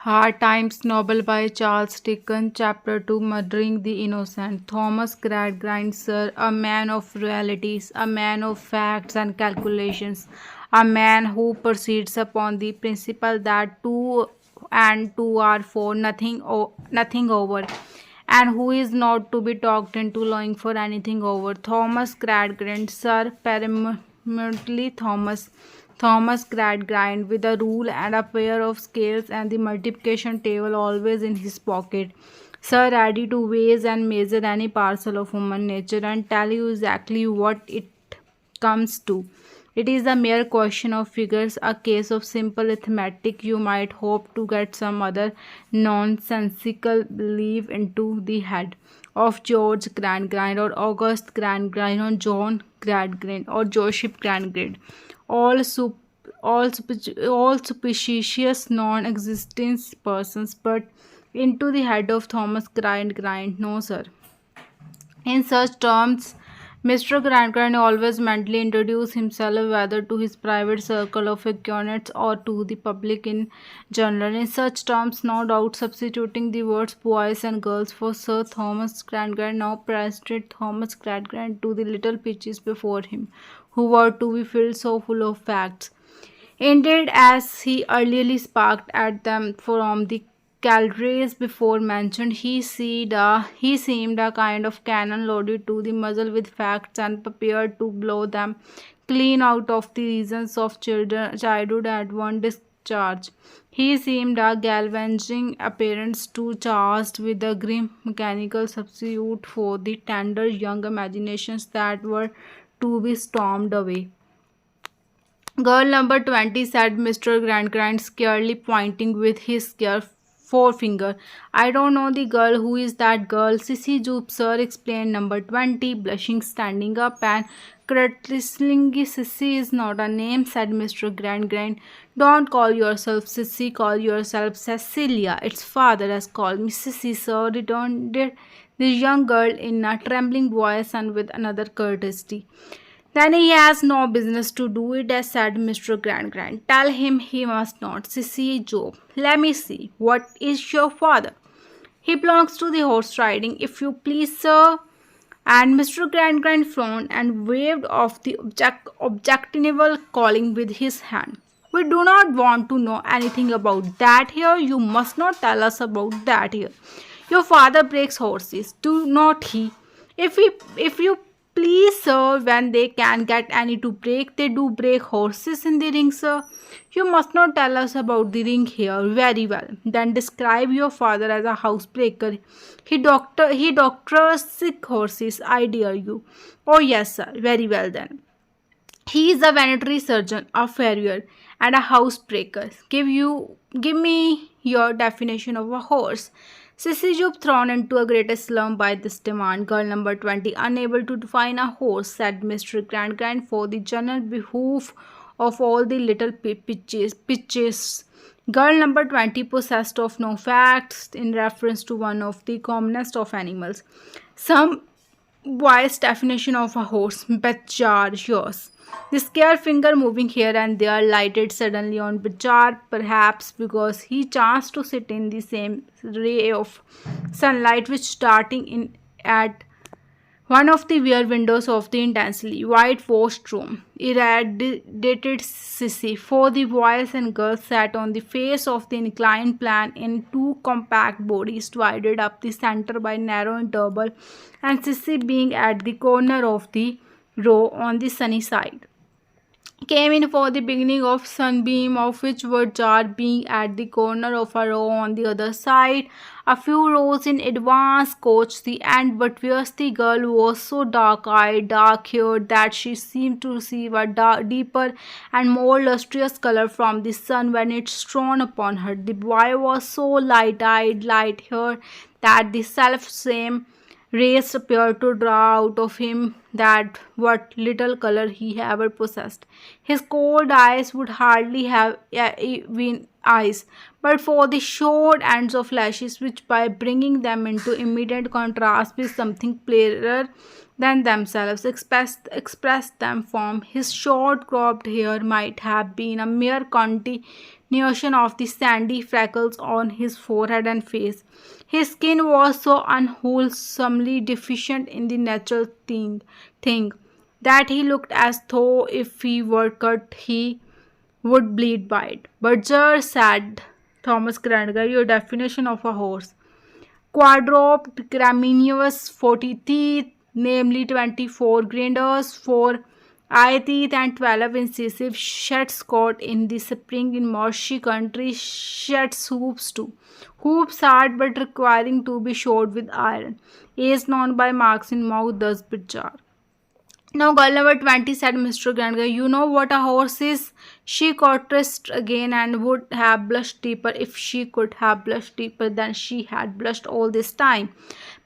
Hard Times novel by Charles Dickens Chapter 2 Murdering the Innocent. Thomas Gradgrind, sir, a man of realities, a man of facts and calculations, a man who proceeds upon the principle that two and two are four, nothing over, and who is not to be talked into lying for anything over. Thomas Gradgrind, sir, permanently Thomas Gradgrind, with a rule and a pair of scales and the multiplication table always in his pocket. Sir, ready to weigh and measure any parcel of human nature and tell you exactly what it comes to. It is a mere question of figures, a case of simple arithmetic. You might hope to get some other nonsensical belief into the head of George Gradgrind or August Gradgrind or John Gradgrind or Joseph Gradgrind, all all superstitious non-existent persons, but into the head of Thomas Gradgrind, no sir. In such terms, Mr. Gradgrind always mentally introduced himself, whether to his private circle of acquaintances or to the public in general. In such terms, no doubt substituting the words boys and girls for Sir Thomas Gradgrind now presented Thomas Gradgrind to the little pitches before him, who were to be filled so full of facts. Indeed, as he earlier sparked at them from the calories before mentioned, he seemed a kind of cannon loaded to the muzzle with facts and prepared to blow them clean out of the reasons of childhood at one discharge. He seemed a galvanizing appearance too charged with the grim mechanical substitute for the tender young imaginations that were to be stormed away. Girl number 20, said Mr. Gradgrind, scarcely pointing with his scarce forefinger. I don't know the girl. Who is that girl? Sissy Jupe, sir, explained number 20, blushing, standing up, and curtlying. Sissy is not a name, said Mr. Gradgrind. Don't call yourself Sissy, call yourself Cecilia. Its father has called me Sissy, sir, returned the young girl in a trembling voice and with another courtesy. Then he has no business to do it, as said Mr. Gradgrind. Tell him he must not. Sissy Job, let me see. What is your father? He belongs to the horse riding, if you please, sir. And Mr. Gradgrind frowned and waved off the objectionable calling with his hand. We do not want to know anything about that here. You must not tell us about that here. Your father breaks horses, do not he? If you please, sir, when they can get any to break, they do break horses in the ring, sir. You must not tell us about the ring here. Very well. Then describe your father as a housebreaker. He doctors sick horses, I dare you. Oh yes, sir. Very well then. He is a veterinary surgeon, a farrier, and a housebreaker. Give me your definition of a horse. Sissy Jupe, thrown into a great slump by this demand. Girl number 20, unable to define a horse, said Mr. Gradgrind, for the general behoof of all the little pitches. Girl number 20, possessed of no facts in reference to one of the commonest of animals. Some wise definition of a horse, Bachar, yours. The scared finger moving here and there lighted suddenly on Bachar, perhaps because he chanced to sit in the same ray of sunlight which starting in at one of the rear windows of the intensely whitewashed room irradiated Sissy, for the boys and girls sat on the face of the inclined plane in two compact bodies divided up the center by narrow interval, and Sissy being at the corner of the row on the sunny side, came in for the beginning of sunbeam, of which were jarred, being at the corner of a row on the other side, a few rows in advance, coached the end, but whereas the girl was so dark-eyed, dark-haired, that she seemed to receive a deeper and more lustrous color from the sun when it shone upon her. The boy was so light-eyed, light-haired, that the self-same race appeared to draw out of him that what little color he ever possessed. His cold eyes would hardly have been eyes, but for the short ends of lashes, which by bringing them into immediate contrast with something clearer than themselves expressed them from. His short cropped hair might have been a mere continuation notion of the sandy freckles on his forehead and face. His skin was so unwholesomely deficient in the natural thing that he looked as though if he were cut he would bleed by it. But sir, said Thomas Grandiger, your definition of a horse. Quadruped, gramineous, 40 teeth, namely 24 grinders, 4 eye teeth, and 12 incisive sheds caught in the spring in marshy country, sheds hoops too. Hoops hard but requiring to be shod with iron, is known by marks in mouth thus bit jar. Now, girl number 20, said Mr. Grandiger, you know what a horse is? She contrasted again and would have blushed deeper if she could have blushed deeper than she had blushed all this time.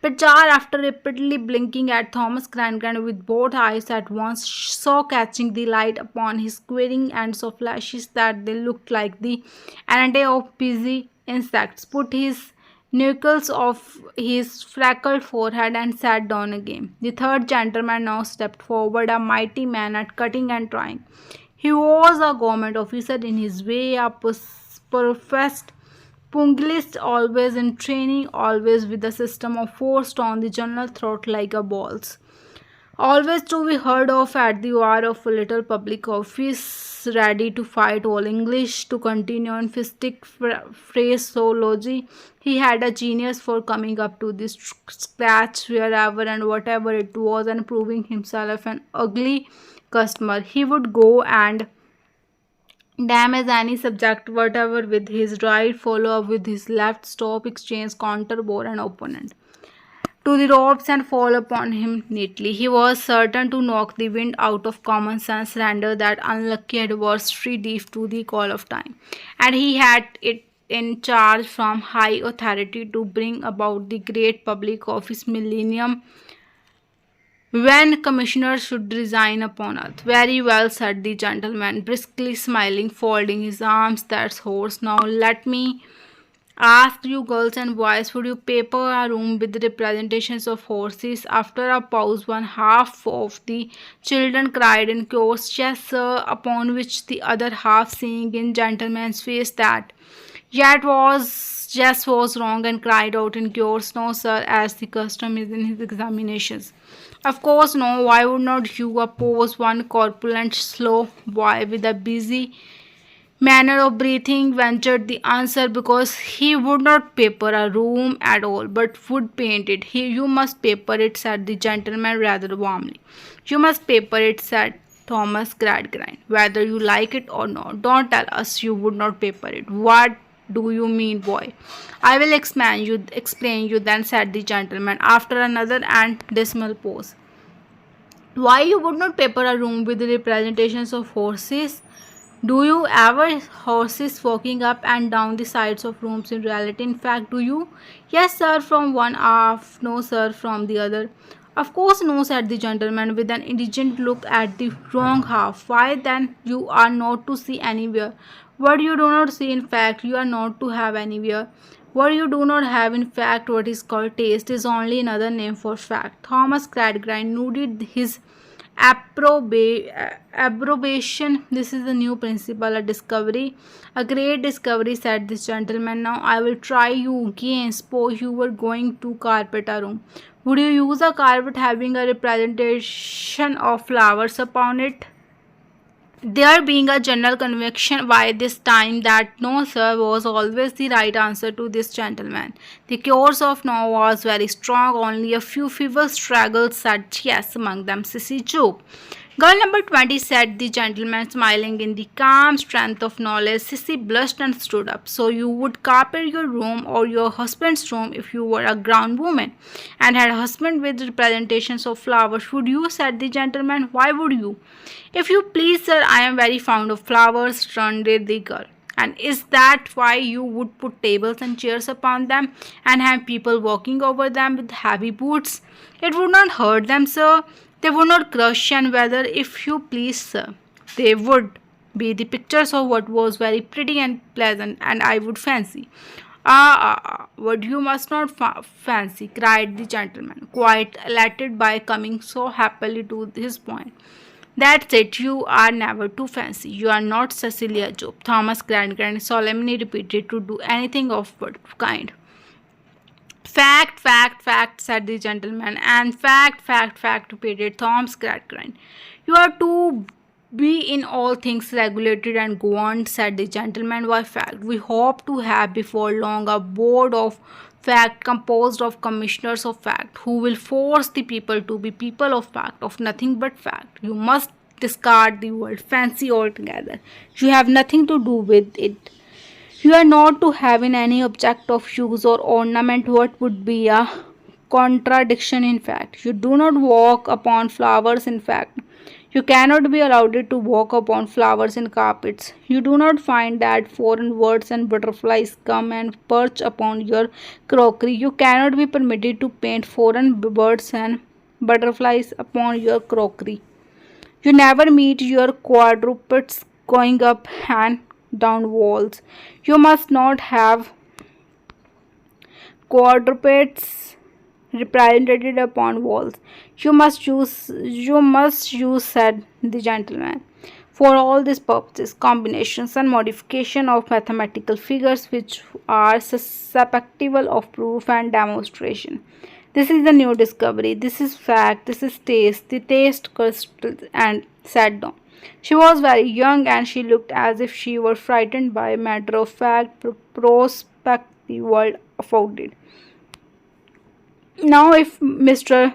But Jar, after repeatedly blinking at Thomas Grandiger with both eyes at once, saw catching the light upon his quivering and so flashes that they looked like the antennae of busy insects, put his knuckles off his freckled forehead and sat down again. The third gentleman now stepped forward, a mighty man at cutting and trying. He was a government officer in his way, a professed pugilist, always in training, always with a system of force on the general throat like a ball's. Always to be heard of at the hour of a little public office, ready to fight all English, to continue in fistic phraseology. He had a genius for coming up to the scratch wherever and whatever it was and proving himself an ugly customer. He would go and damage any subject whatever with his right, follow up with his left, stop, exchange, counter, bore an opponent to the ropes and fall upon him neatly. He was certain to knock the wind out of common sense, render that unlucky adversary deaf to the call of time. And he had it in charge from high authority to bring about the great public office millennium when commissioners should resign upon earth. Very well, said the gentleman, briskly smiling, folding his arms. That's horse. Now let me ask you girls and boys, would you paper a room with representations of horses? After a pause, one half of the children cried in chorus, yes sir, upon which the other half, seeing in gentleman's face that yet was wrong, and cried out in chorus, no sir, as the custom is in his examinations. Of course no, why would not you? Oppose one corpulent slow boy with a busy manner of breathing ventured the answer, because he would not paper a room at all, but would paint it. You must paper it, said the gentleman rather warmly. You must paper it, said Thomas Gradgrind, whether you like it or not. Don't tell us you would not paper it. What do you mean, boy? I will explain you then, said the gentleman, after another and dismal pause. Why you would not paper a room with the representations of horses? Do you ever horses walking up and down the sides of rooms in reality? In fact, do you? Yes, sir, from one half. No, sir, from the other. Of course, no, said the gentleman with an indigent look at the wrong half. Why then you are not to see anywhere? What you do not see, in fact, you are not to have anywhere. What you do not have, in fact, what is called taste, is only another name for fact. Thomas Gradgrind nodded his approbation. This is a new principle, a discovery, a great discovery, said this gentleman. Now I will try you again. Suppose you were going to carpet a room. Would you use a carpet having a representation of flowers upon it? There being a general conviction by this time that no, sir, was always the right answer to this gentleman. The chorus of no was very strong. Only a few feeble struggles said yes, among them Sissy Job. Girl number 20, said the gentleman, smiling in the calm strength of knowledge. Sissy blushed and stood up. So you would carpet your room or your husband's room if you were a ground woman and had a husband with representations of flowers, would you? Said the gentleman. Why would you? If you please, sir, I am very fond of flowers, returned the girl. And is that why you would put tables and chairs upon them and have people walking over them with heavy boots? It would not hurt them, sir. They would not crush, and whether, if you please, sir, they would be the pictures of what was very pretty and pleasant, and I would fancy. What you must not fancy, cried the gentleman, quite elated by coming so happily to his point. That's it, you are never too fancy. You are not Cecilia Job. Thomas Grangrand solemnly repeated to do anything of what kind. Fact, fact, fact, said the gentleman, and fact, fact, fact, repeated Thomas Gradgrind. You are to be in all things regulated and governed, said the gentleman. Why fact? We hope to have before long a board of fact composed of commissioners of fact who will force the people to be people of fact, of nothing but fact. You must discard the word fancy altogether. You have nothing to do with it. You are not to have in any object of use or ornament what would be a contradiction in fact. You do not walk upon flowers in fact. You cannot be allowed to walk upon flowers in carpets. You do not find that foreign birds and butterflies come and perch upon your crockery. You cannot be permitted to paint foreign birds and butterflies upon your crockery. You never meet your quadrupeds going up and down walls. You must not have quadrupeds represented upon walls. You must use, said the gentleman. For all these purposes, combinations and modification of mathematical figures which are susceptible of proof and demonstration. This is the new discovery. This is fact. This is taste. The taste crystals and sat down. She was very young and she looked as if she were frightened by matter of fact prospect the world afforded. Now, if Mr.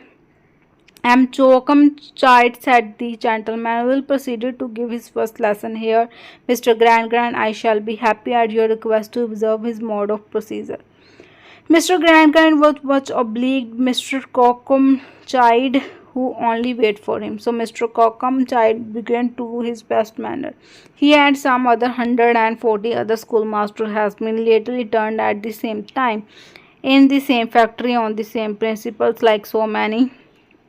M. Chocum Chide, said the gentleman, will proceed to give his first lesson here. Mr. Grand, I shall be happy at your request to observe his mode of procedure. Mr. Grand was much obliged. Mr. Cockham Chide, who only wait for him. So Mr. Cockham Chide began to his best manner. He and some other 140 other schoolmasters has been lately turned at the same time in the same factory on the same principles like so many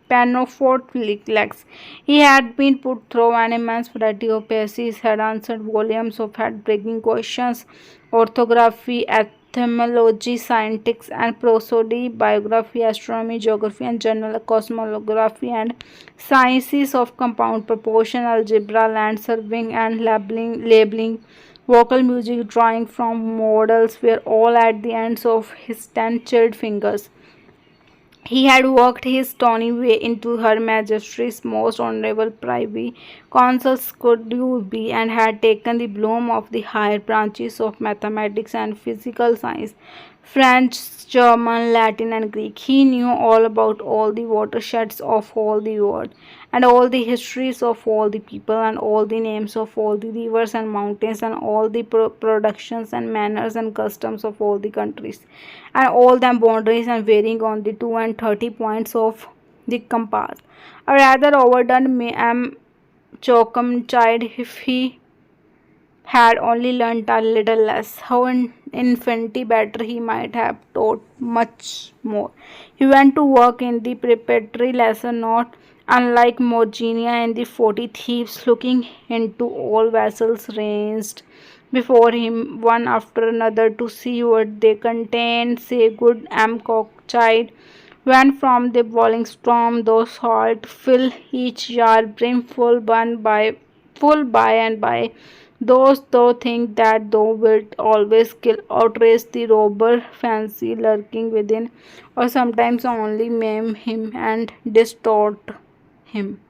Panofort legs. He had been put through an immense variety of passes, had answered volumes of head-breaking questions, orthography, etymology, scientific and prosody, biography, astronomy, geography and general cosmography, and sciences of compound proportion, algebra, land surveying and labeling, vocal music, drawing from models were all at the ends of his 10 chilled fingers. He had worked his stony way into Her Majesty's most honourable privy council's could you be, and had taken the bloom of the higher branches of mathematics and physical science, French, German, Latin, and Greek. He knew all about all the watersheds of all the world, and all the histories of all the people, and all the names of all the rivers and mountains, and all the productions and manners and customs of all the countries, and all them boundaries and varying on the 32 points of the compass. A rather overdone Chocum Chide if he had only learnt a little less. How infinitely better he might have taught much more. He went to work in the preparatory lesson, not unlike Morginia in the 40 Thieves, looking into all vessels ranged before him one after another to see what they contained. Say good M. Cockchild went from the boiling storm, those salt fill each jar brimful by and by. Those thou think that thou wilt always kill, outrage the robber fancy lurking within, or sometimes only maim him and distort him.